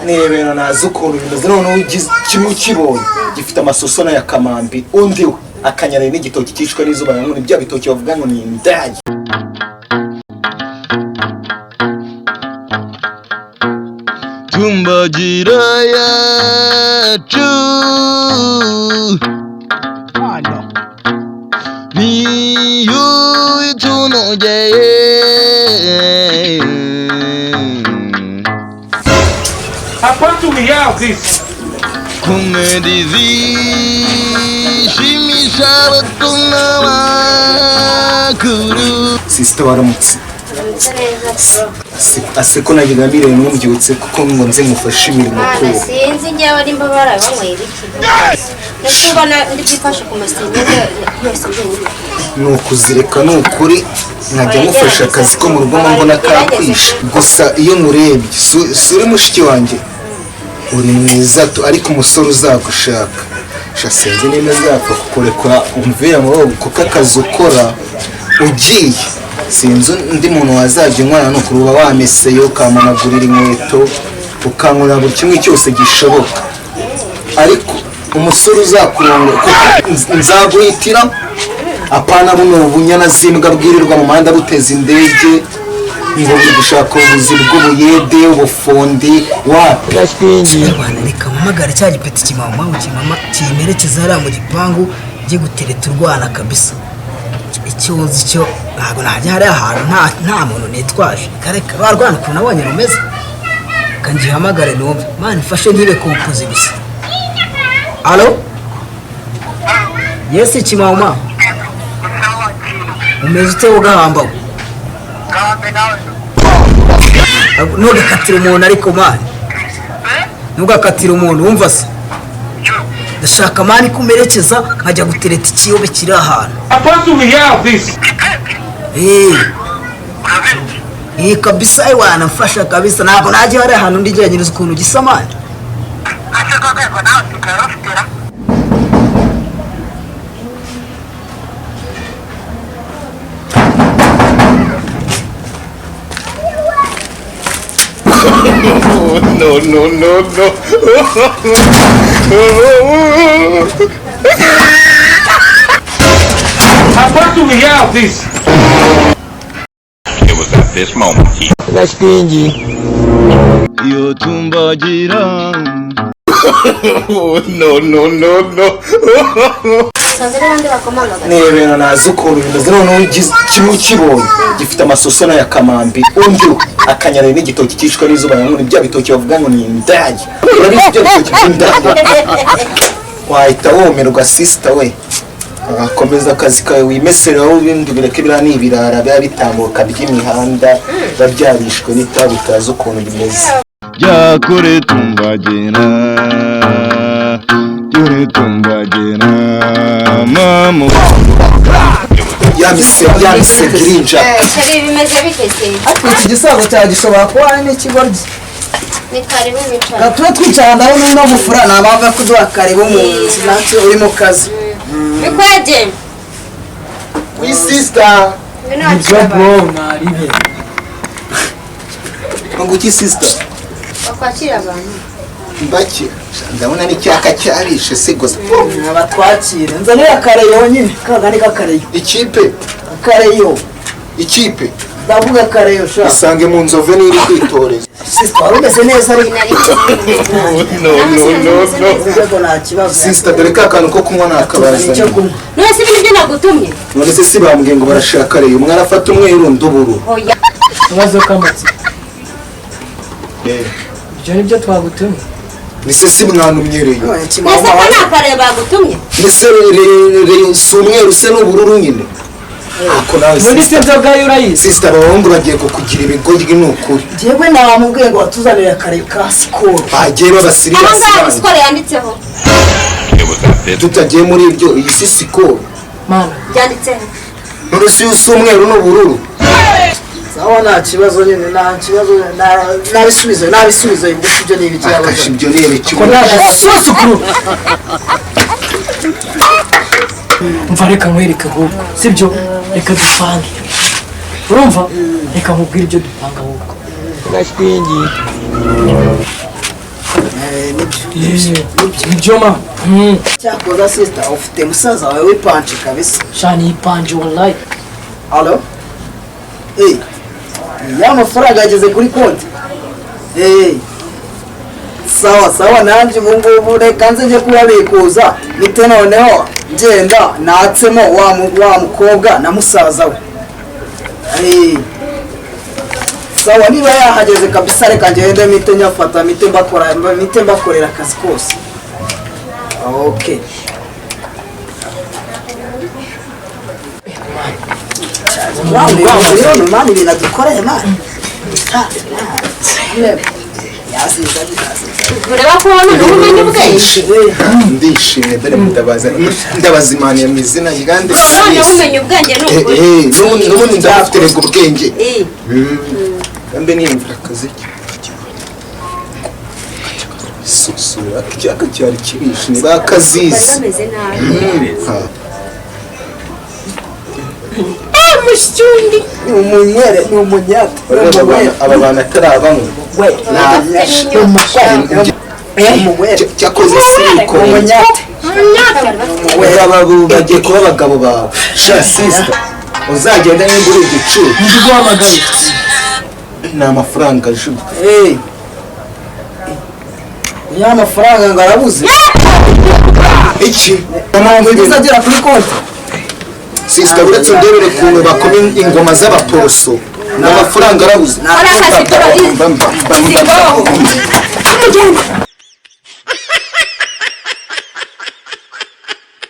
Nebera nazi ukuntu bimeze noneho kimwe ukibonye gifite amasoso ya kamambi undi we akanyana n'igitoki cyishwe n'izuba ngo ni bya bitoki bavuga ngo ni indage. Tumbagira yacu niyo itunogeye Quanto real isso? Comedy shimisha batunabakuru. Sister waramutse. Aseko nagigamire n'umbyutse kuko ngo nze mufashe imirimo ko. Sinzi njyewe ari mbabara banywera iki. Nashobora ndifasha ku masiteme yose njyewe. Nukuzireka nukuri nkajya mufasha akazi ko mu rugo mbona kakwisha. Gusa iyo murebye suri mushiki wanjye. Uri mwiza ariko umusore uzagushaka. Shasenze neza yapfa kukurekura umvira mu kuko akazi ukora ugiye. Sinzi ndi muntu wazajya umwana no kuruba wameseyo kamanagurira inkweto ukankora buri kimwe cyose gishoboka. Ariko umusore uzakurongora nzaguhitira apana buno bunyana zimbwa bwirirwa mu muhanda buteza indege ngo gushaka ubuzi bw'ubuyede ubufundi wapi. Abana reka mpamagara cya gipeti kimama kimerekeza hariya mu gipangu ngiye gutereta urwana kabisa. Ikibazo cyo ntabwo najya hari ahantu nta muntu nitwaje kareka barwana ukuntu abonye rumeze kandi hamagare numve man ifashe ntibe kompoze bisa. Allo yes kimama umeze ute ugahamba ntugakatira umuntu ariko man ntugakatira umuntu wumva se ndashaka mani kumerekeza nkajya gutereta ikiyobe kiri ahantu. Quanto real isso? Kabisa iwana mfasha kabisa ntabwo najya hari ahantu ndigeranyiriza ukuntu gisa mani. No. Quanto real isso? It was at this moment he Yo tumbagira No. Nebera nazi ukuntu bimeze noneho kimwe ukibonye gifite amasoso ya kamambi undi we akanyana n'igitoki cyishwe n'izuba ngo ni bya bitoki bavuga ngo ni indage. Uri byo bitoki by'indage. Wahita womerwa sister we. Akomeza akazi kawe wimesereho ibindi bireke bira n'ibirara bya bitambuka by'imihanda babyarishwe n'itabi utazi ukuntu bimeze. yakore tumbagira mama yamise girinja. Shari bimeze bitese. Iki gisago cyagishobora kuba ari n'ikigoryi. Ni karibu micara. Gatwe twicara ndabona no mufura nabava kuduha karibu mu nsi uri mu kazi. Bikwaje. We sister. naribe. Ngo ki sister. Bakwakira abantu. Mbaki. Ndabona ni cyaka cyarishe sigoza. Abatwakira. Nzanira kareyo nyine. Kagani kakareyo. Ikipe. Kareyo. Ikipe. Ndavuga kareyo sha. Isange mu nzove n'iri kwitoreza. Sister urumeze neza ari. No. Nzego nta kibazo. Sister dore ka kantu ko kunywa nakabaza. None se ibintu byo nagutumye? None se bambwiye ngo barashaka reyo umwana afata umwe y'urunduburu. Oya. Mwazo kamatsi. Ibyo nibyo twagutumye. Nise si mwanumyereye. Nese ko nakareba bagutumye? Nise reyo si umweru se n'ubururu nyine. Ako nawe Muri sinzoga yurayizi. sister abahungu bagiye kukugira ibigoryi n'ukuri. Jewe namubwiye ngo watuzanira kareyo ka skol. Bagiye babasiri Aho skol yanditseho. it was at this tutagiye muri ibyo iyi si sikoro. Mana. Yanditseho. Urusi usumweru n'ubururu. Sawa nta kibazo nyine nta kibazo nabisubizo ibyo ni ibiki yabaga. Akashi ibyo ni ibiki. Ko nta sosukuru. Mva reka nkwereke ahubwo sibyo reka dupange urumva reka nkubwire ibyo dupanga ahubwo. Nibyo ma. Cyakoza sister ufite musaza wawe w'ipanci kabisa. Shani ipanje wallahi. Allo? Ya mafaranga yageze kuri konti. Sawa nanjye ubu ngubu reka nze njye kuyabikuza bite noneho ngenda natsemo wa mukobwa na musaza we. Sawa niba yahageze kabisa reka ngende mite nyafata mite mbakorera akazi kose. Okay. Mani binadukoreye mani. ureba ko hano n'ubumenyi ubwenge ndishimye dore ndabazimaniye mu izina ryande none ubumenyi ubwenge n'ukuri n'ubundi ndafite rego ubwenge mbe niyumvira akazi susura icyaka cyari kibishe ni bakazizi bameze nabi Mushtundi ni umunyata aba bantu atari abamwe cyakoze siriko bagiye kuba abagabo bawe sha sister uzagenda nimba uri igicucu Ndiguhamagaye. ni amafaranga ajuba ya mafaranga ngarabuze iki ngize agera kuri konti sister uretse ndebere kuntu bakoma ingoma z'abaporoso n'amafaranga arabuze Para casi todo.